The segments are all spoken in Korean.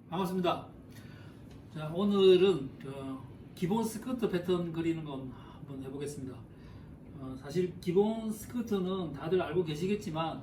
반갑습니다. 자, 오늘은 기본 스커트 패턴 그리는 건 한번 해보겠습니다. 사실 기본 스커트는 다들 알고 계시겠지만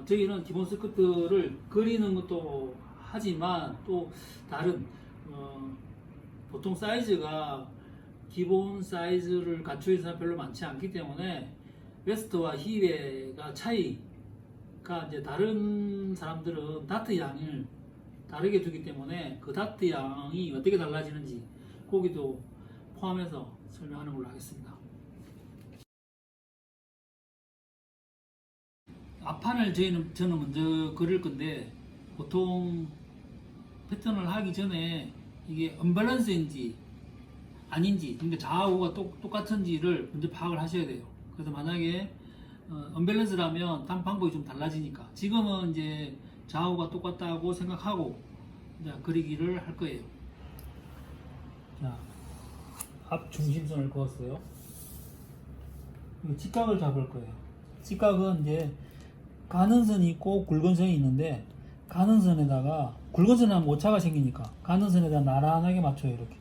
저희는 기본 스커트를 그리는 것도 하지만 또 다른 보통 사이즈가 기본 사이즈를 갖추는 사람 별로 많지 않기 때문에 웨스트와 힙의 차이가 이제 다른 사람들은 다트 양을 다르게 두기 때문에 그 다트 양이 어떻게 달라지는지 거기도 포함해서 설명하는 걸로 하겠습니다. 앞판을 저는 먼저 그릴 건데 보통 패턴을 하기 전에 이게 언밸런스인지 아닌지, 그러니까 좌우가 똑같은지를 먼저 파악을 하셔야 돼요. 그래서 만약에 언밸런스라면 단 방법이 좀 달라지니까 지금은 이제 좌우가 똑같다고 생각하고 이제 그리기를 할 거예요. 자, 앞 중심선을 그었어요. 직각을 잡을 거예요. 직각은 이제 가는 선이 있고 굵은 선이 있는데 가는 선에다가 굵은 선에 하면 오차가 생기니까 가는 선에다 나란하게 맞춰요. 이렇게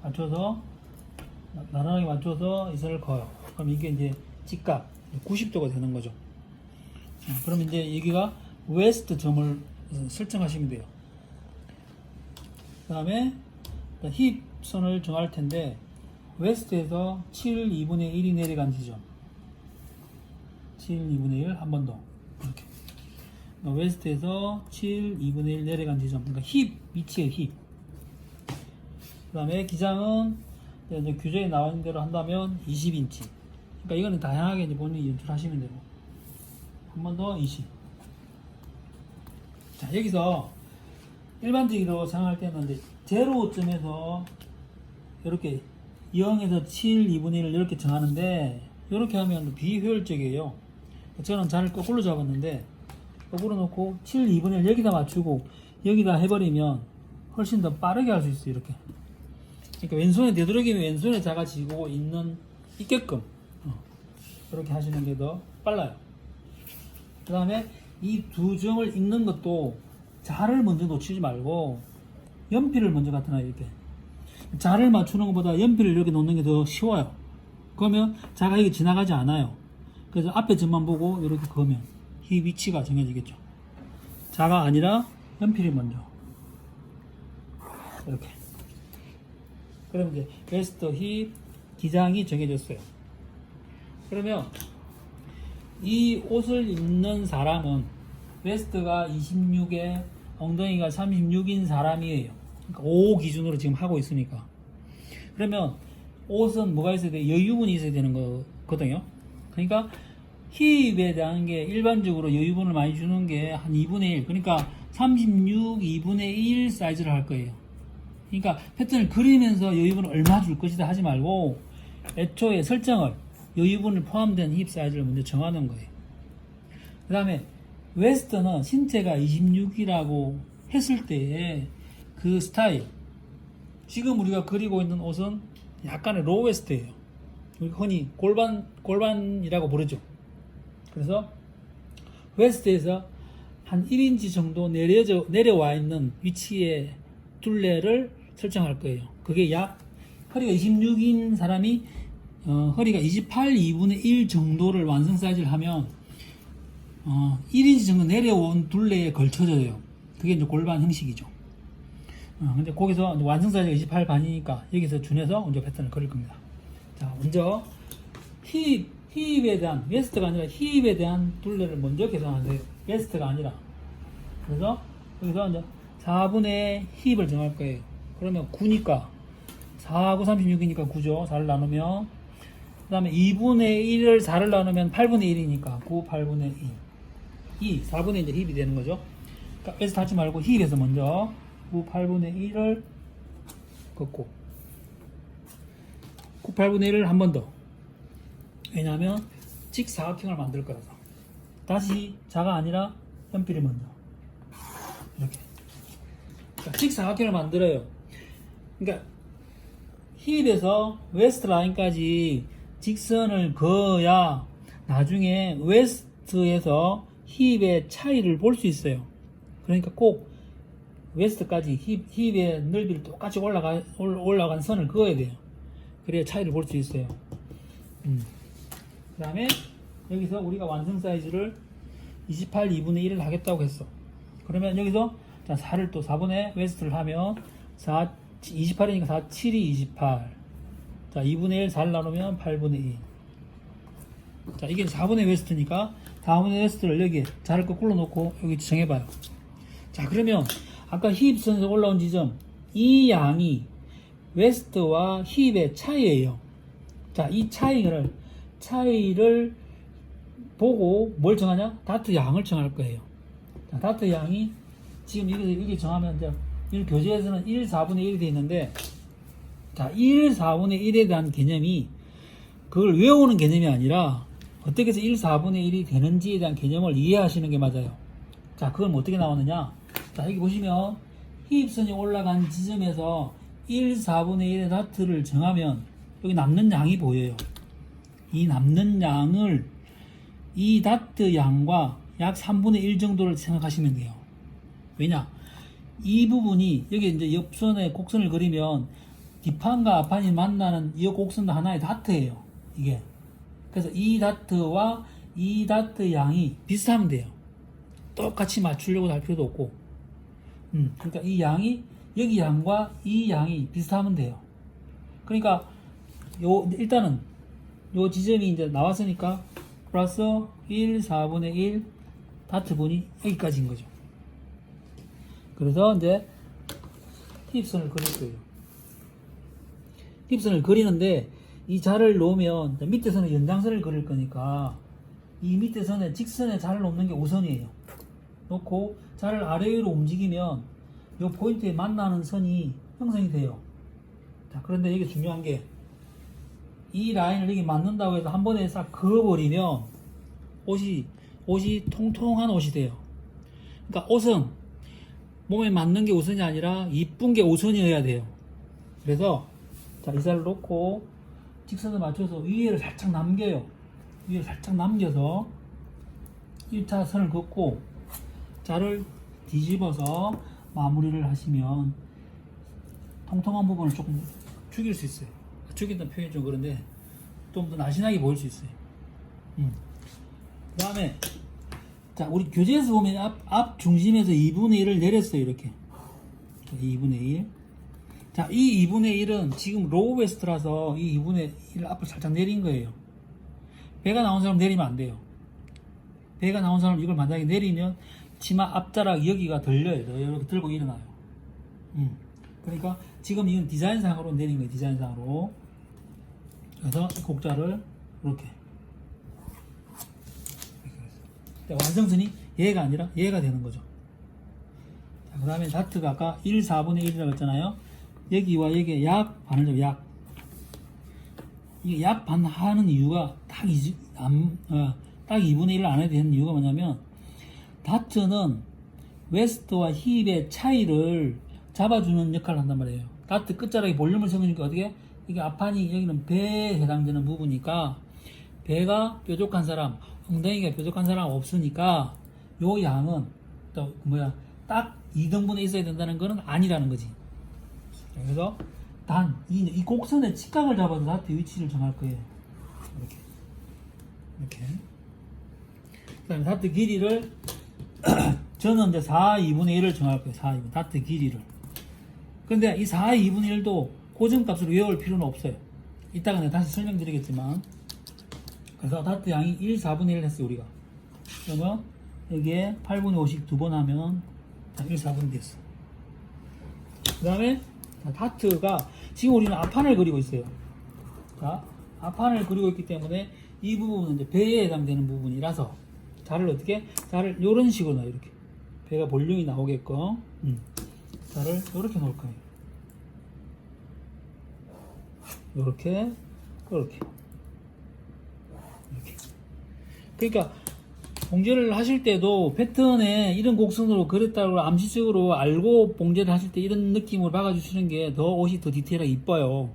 맞춰서 나란하게 맞춰서 이 선을 그어요. 그럼 이게 이제 직각 90도가 되는 거죠. 그럼 이제 여기가 웨스트 점을 설정하시면 돼요. 그 다음에 힙 선을 정할 텐데 웨스트에서 7 2분의 1이 내려간 지점 7 2분의 1 한 번 더 이렇게 웨스트에서 7 2분의 1 내려간 지점, 그러니까 힙 위치에 힙. 그 다음에 기장은 이제 규정에 나와 있는 대로 한다면 20인치. 그러니까 이거는 다양하게 이제 본인이 연출하시면 되고 한 번 더 20. 자, 여기서 일반적으로 생각할 때는 이제 0점에서 이렇게 0에서 7 2분의 1을 이렇게 정하는데 이렇게 하면 비효율적이에요. 저는 자를 거꾸로 잡았는데 거꾸로 놓고 7 2분의 1 여기다 맞추고 여기다 해버리면 훨씬 더 빠르게 할 수 있어요. 이렇게. 그러니까 왼손에 되도록이면 왼손에 자가 지고 있게끔 이렇게 하시는 게 더 빨라요. 그 다음에 이 두 점을 읽는 것도 자를 먼저 놓치지 말고 연필을 먼저 갖다 놔요. 이렇게 자를 맞추는 것보다 연필을 이렇게 놓는 게 더 쉬워요. 그러면 자가 여기 지나가지 않아요. 그래서 앞에 점만 보고 이렇게 그으면 이 위치가 정해지겠죠. 자가 아니라 연필이 먼저 이렇게. 그럼 이제 웨스트, 힙, 기장이 정해졌어요. 그러면 이 옷을 입는 사람은 웨스트가 26에 엉덩이가 36인 사람이에요. 그러니까 5 기준으로 지금 하고 있으니까. 그러면 옷은 뭐가 있어야 돼? 여유분이 있어야 되는 거거든요. 그러니까 힙에 대한 게 일반적으로 여유분을 많이 주는 게 한 2분의 1. 그러니까 36, 2분의 1 사이즈를 할 거예요. 그러니까 패턴을 그리면서 여유분을 얼마 줄 것이다 하지 말고 애초에 설정을 여유분을 포함된 힙 사이즈를 먼저 정하는 거예요. 그 다음에 웨스트는 신체가 26이라고 했을 때의 그 스타일, 지금 우리가 그리고 있는 옷은 약간의 로우 웨스트예요. 흔히 골반이라고 부르죠. 그래서 웨스트에서 한 1인치 정도 내려와 있는 위치의 둘레를 설정할 거예요. 그게 약 허리가 26인 사람이 허리가 28, 2분의 1 정도를 완성 사이즈를 하면 1인치 정도 내려온 둘레에 걸쳐져요. 그게 이제 골반 형식이죠. 근데 거기서 이제 완성 사이즈가 28 반이니까 여기서 준해서 이제 패턴을 그릴 겁니다. 자, 먼저 힙에 대한, 웨스트가 아니라 힙에 대한 둘레를 먼저 계산하세요. 웨스트가 아니라. 그래서 여기서 이제 4분의 힙을 정할 거예요. 그러면 9니까 4, 9, 36이니까 9죠. 4를 나누면, 그 다음에 2분의 1을 4를 나누면 8분의 1이니까 9, 8분의 2. 4분의 이제 힙이 되는 거죠. 그러니까 웨스트 하지 말고 힙에서 먼저 9, 8분의 1을 긋고 9, 8분의 1을 한 번 더. 왜냐하면 직사각형을 만들 거라서. 다시 자가 아니라 연필이 먼저. 이렇게. 그러니까 직사각형을 만들어요. 그러니까 힙에서 웨스트 라인까지 직선을 그어야 나중에 웨스트에서 힙의 차이를 볼 수 있어요. 그러니까 꼭 웨스트까지 힙의 넓이를 똑같이 올라간 선을 그어야 돼요. 그래야 차이를 볼 수 있어요. 그 다음에 여기서 우리가 완성 사이즈를 28 2분의 1을 하겠다고 했어. 그러면 여기서 자 4를 또 4분의 웨스트를 하면 28이니까 4, 7이 28. 자 2분의 1 4를 나누면 8분의 2. 자 이게 4분의 웨스트니까 4분의 웨스트를 여기에 자를 거꾸로 놓고 여기 정해봐요. 자 그러면 아까 힙선에서 올라온 지점 이 양이 웨스트와 힙의 차이예요. 자 이 차이를 보고 뭘 정하냐? 다트 양을 정할 거예요. 자, 다트 양이 지금 이게 정하면 이제 이 교재에서는 1, 4분의 1이 되어 있는데 자 1, 4분의 1에 대한 개념이 그걸 외우는 개념이 아니라 어떻게 해서 1, 4분의 1이 되는지에 대한 개념을 이해하시는 게 맞아요. 자 그건 어떻게 나오느냐? 자 여기 보시면 힙선이 올라간 지점에서 1, 4분의 1의 다트를 정하면 여기 남는 양이 보여요. 이 남는 양을 이 다트 양과 약 3분의 1 정도를 생각하시면 돼요. 왜냐? 이 부분이 여기 이제 옆선에 곡선을 그리면 뒷판과 앞판이 만나는 이 곡선도 하나의 다트예요. 이게. 그래서 이 다트와 이 다트 양이 비슷하면 돼요. 똑같이 맞추려고 할 필요도 없고. 그러니까 이 양이 여기 양과 이 양이 비슷하면 돼요. 그러니까 일단은 요 지점이 이제 나왔으니까 플러스 1, 4분의 1 다트분이 여기까지인 거죠. 그래서 이제 힙선을 그릴 거예요. 힙선을 그리는데 이 자를 놓으면 밑에 선에 연장선을 그릴 거니까 이 밑에 선에 직선에 자를 놓는 게 우선이에요. 놓고 자를 아래 위로 움직이면 이 포인트에 만나는 선이 형성이 돼요. 자, 그런데 이게 중요한 게 이 라인을 여기 맞는다고 해서 한 번에 싹 그어버리면 옷이 통통한 옷이 돼요. 그러니까 옷은 몸에 맞는 게 우선이 아니라 이쁜 게 우선이어야 돼요. 그래서 자, 이 살을 놓고 직선을 맞춰서 위에를 살짝 남겨요. 위에 살짝 남겨서 1차 선을 긋고 자를 뒤집어서 마무리를 하시면 통통한 부분을 조금 죽일 수 있어요. 죽인다는 표현이 좀 그런데 좀 더 날씬하게 보일 수 있어요. 그 다음에 자 우리 교재에서 보면 앞 중심에서 2분의 1을 내렸어요. 이렇게 2분의 1. 자, 이 2분의 1은 지금 로우 웨스트라서 이 2분의 1을 앞을 살짝 내린 거예요. 배가 나온 사람 내리면 안 돼요. 배가 나온 사람 이걸 만약에 내리면 치마 앞자락 여기가 들려요. 이렇게 들고 일어나요. 그러니까 지금 이건 디자인상으로 내린 거예요. 디자인상으로. 그래서 곡자를 이렇게. 완성선이 얘가 아니라 얘가 되는 거죠. 그 다음에 다트가 아까 1, 4분의 1이라고 했잖아요. 여기와 여기에 약 반을 줘, 약. 이게 약 반 하는 이유가 딱 2분의 1을 안 해도 되는 이유가 뭐냐면, 다트는 웨스트와 힙의 차이를 잡아주는 역할을 한단 말이에요. 다트 끝자락에 볼륨을 세우니까 어떻게? 이게 앞판이 여기는 배에 해당되는 부분이니까, 배가 뾰족한 사람, 엉덩이가 뾰족한 사람 없으니까, 요 양은 또 딱 2등분에 있어야 된다는 거는 아니라는 거지. 그래서 이 곡선의 직각을 잡아서 다트 위치를 정할 거예요. 이렇게. 그 다음에 다트 길이를 저는 이제 4, 2분의 1을 정할 거예요. 4, 2분의 다트 길이를. 근데 이 4, 2분의 1도 고정값으로 외울 필요는 없어요. 이따가 내가 다시 설명드리겠지만. 그래서 다트 양이 1, 4분의 1을 했어요, 우리가. 그러면 여기에 8분의 5씩 두 번 하면 1, 4분이 됐어. 그 다음에 다트가 지금 우리는 앞판을 그리고 있어요. 자, 앞판을 그리고 있기 때문에 이 부분은 이제 배에 해당되는 부분이라서 자를 이런 식으로 놔요. 이렇게 배가 볼륨이 나오게끔 자를 이렇게 놓을 거예요. 이렇게. 그러니까 봉제를 하실 때도 패턴에 이런 곡선으로 그렸다고 암시적으로 알고 봉제를 하실 때 이런 느낌으로 박아주시는 게 더 옷이 더 디테일하게 이뻐요.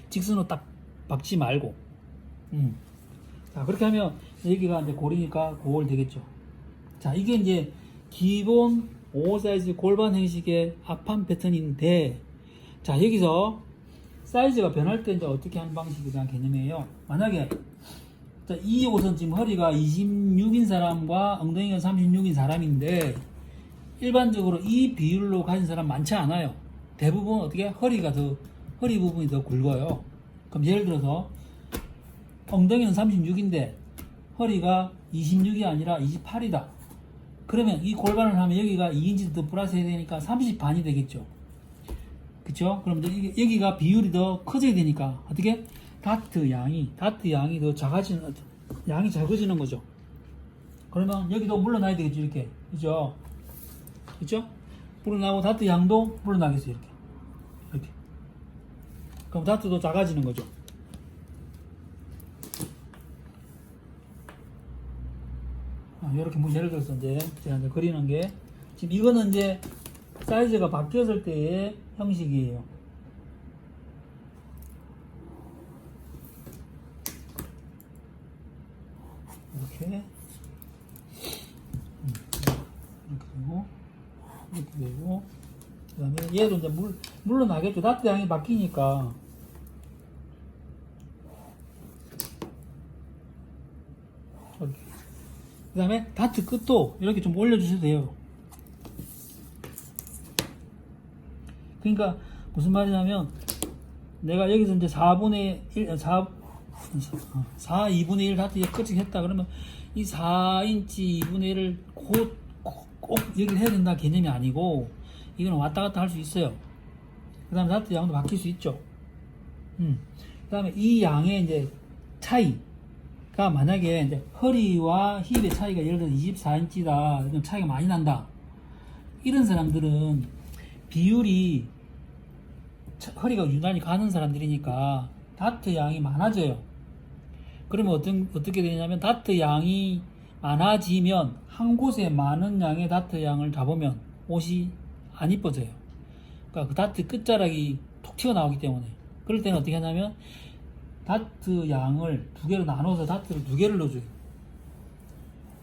직선으로 딱 박지 말고. 자, 그렇게 하면 여기가 이제 골이니까 골 되겠죠. 자, 이게 이제 기본 O 사이즈 골반 형식의 앞판 패턴인데, 자, 여기서 사이즈가 변할 때 이제 어떻게 하는 방식에 대한 개념이에요. 만약에 자, 이 옷은 지금 허리가 26인 사람과 엉덩이가 36인 사람인데, 일반적으로 이 비율로 가진 사람 많지 않아요. 대부분 어떻게 허리 부분이 더 굵어요. 그럼 예를 들어서 엉덩이는 36인데 허리가 26이 아니라 28이다. 그러면 이 골반을 하면 여기가 2인치 더 플러스 해야 되니까 30 반이 되겠죠. 그쵸? 그럼 여기가 비율이 더 커져야 되니까 어떻게? 다트 양이 더 양이 작아지는 거죠. 그러면 여기도 물러나야 되겠죠. 이렇게. 그죠? 그쵸? 물러나고 다트 양도 물러나겠어요. 이렇게. 그럼 다트도 작아지는 거죠. 이렇게 뭐 예를 들어서 이제 제가 이제 그리는 게, 지금 이거는 이제 사이즈가 바뀌었을 때의 형식이에요. 이렇게 이렇게 되고, 그 다음에 얘도 이제 물러나겠죠. 다트 양이 바뀌니까. 이렇게. 그 다음에 다트 끝도 이렇게 좀 올려주셔도 돼요. 그러니까 무슨 말이냐면, 내가 여기서 이제 4분의 1, 2분의 1 다트 끝이 했다 그러면 이 4인치 2분의 1을 꼭 얘기를 해야 된다 개념이 아니고, 이거는 왔다 갔다 할 수 있어요. 그 다음에 다트 양도 바뀔 수 있죠. 그 다음에 이 양의 이제 차이가, 만약에 이제 허리와 힙의 차이가 예를 들어 24인치다, 차이가 많이 난다. 이런 사람들은 비율이 허리가 유난히 가는 사람들이니까 다트 양이 많아져요. 그러면 어떻게 되냐면, 다트 양이 많아지면 한 곳에 많은 양의 다트 양을 잡으면 옷이 안 이뻐져요. 그러니까 그 다트 끝자락이 톡 튀어나오기 때문에. 그럴 때는 어떻게 하냐면, 다트 양을 두 개로 나눠서 다트를 두 개를 넣어줘요.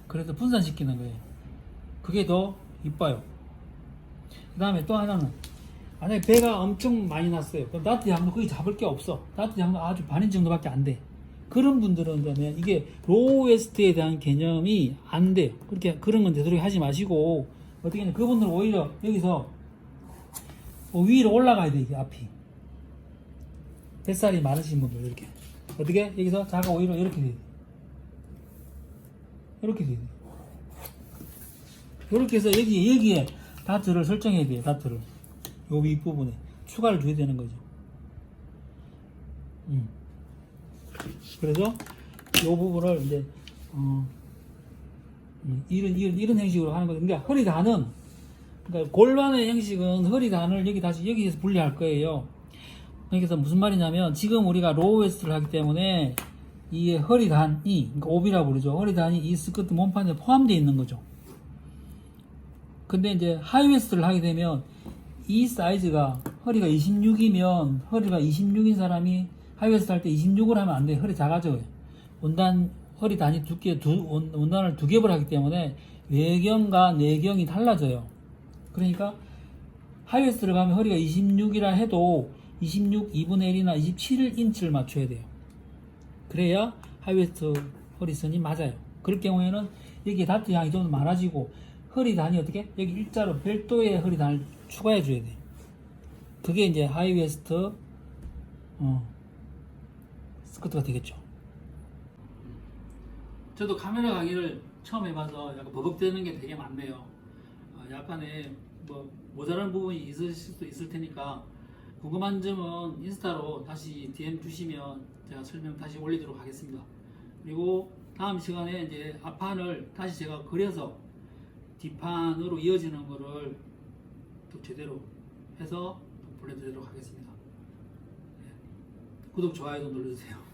그래서 분산시키는 거예요. 그게 더 이뻐요. 그 다음에 또 하나는, 만약에 배가 엄청 많이 났어요. 그럼 다트 양도 거의 잡을 게 없어. 다트 양도 아주 반인 정도밖에 안 돼. 그런 분들은 그러면 이게 로우 웨스트에 대한 개념이 안 돼요. 그런 건 되도록 하지 마시고, 어떻게 하냐, 그분들은 오히려 여기서 위로 올라가야 돼. 이게 앞이 뱃살이 많으신 분들 이렇게 어떻게 여기서 자가 오히려 이렇게 돼. 이렇게 돼. 이렇게 해서 여기에 다트를 설정해야 돼요. 다트를 요 윗부분에 추가를 줘야 되는 거죠. 그래서 요 부분을 이제 이런 형식으로 하는 거죠. 그러니까 허리단은, 그러니까 골반의 형식은 허리단을 여기에서 분리할 거예요. 그래서 무슨 말이냐면, 지금 우리가 로우 웨스트를 하기 때문에 이 허리단이, 그러니까 옵이라고 부르죠. 허리단이 이 스커트 몸판에 포함되어 있는 거죠. 근데 이제 하이 웨스트를 하게 되면 이 사이즈가 허리가 26이면 허리가 26인 사람이 하이웨스트 할 때 26을 하면 안 돼요. 허리 작아져요. 허리단이 원단을 두 겹을 하기 때문에 외경과 내경이 달라져요. 그러니까 하이웨스트를 가면 허리가 26이라 해도 26, 2분의 1이나 27인치를 맞춰야 돼요. 그래야 하이웨스트 허리선이 맞아요. 그럴 경우에는 여기에 다트 양이 좀 많아지고, 허리단이 어떻게? 여기 일자로 별도의 허리단을 추가해 줘야 돼요. 그게 이제 하이웨스트 스커트가 되겠죠. 저도 카메라 강의를 처음 해봐서 약간 버벅대는 게 되게 많네요. 약간의 모자란 부분이 있을 수도 있을 테니까, 궁금한 점은 인스타로 다시 DM 주시면 제가 설명 다시 올리도록 하겠습니다. 그리고 다음 시간에 이제 앞판을 다시 제가 그려서 뒷판으로 이어지는 거를 또 제대로 해서 보내드리도록 하겠습니다. 구독, 좋아요도 눌러주세요.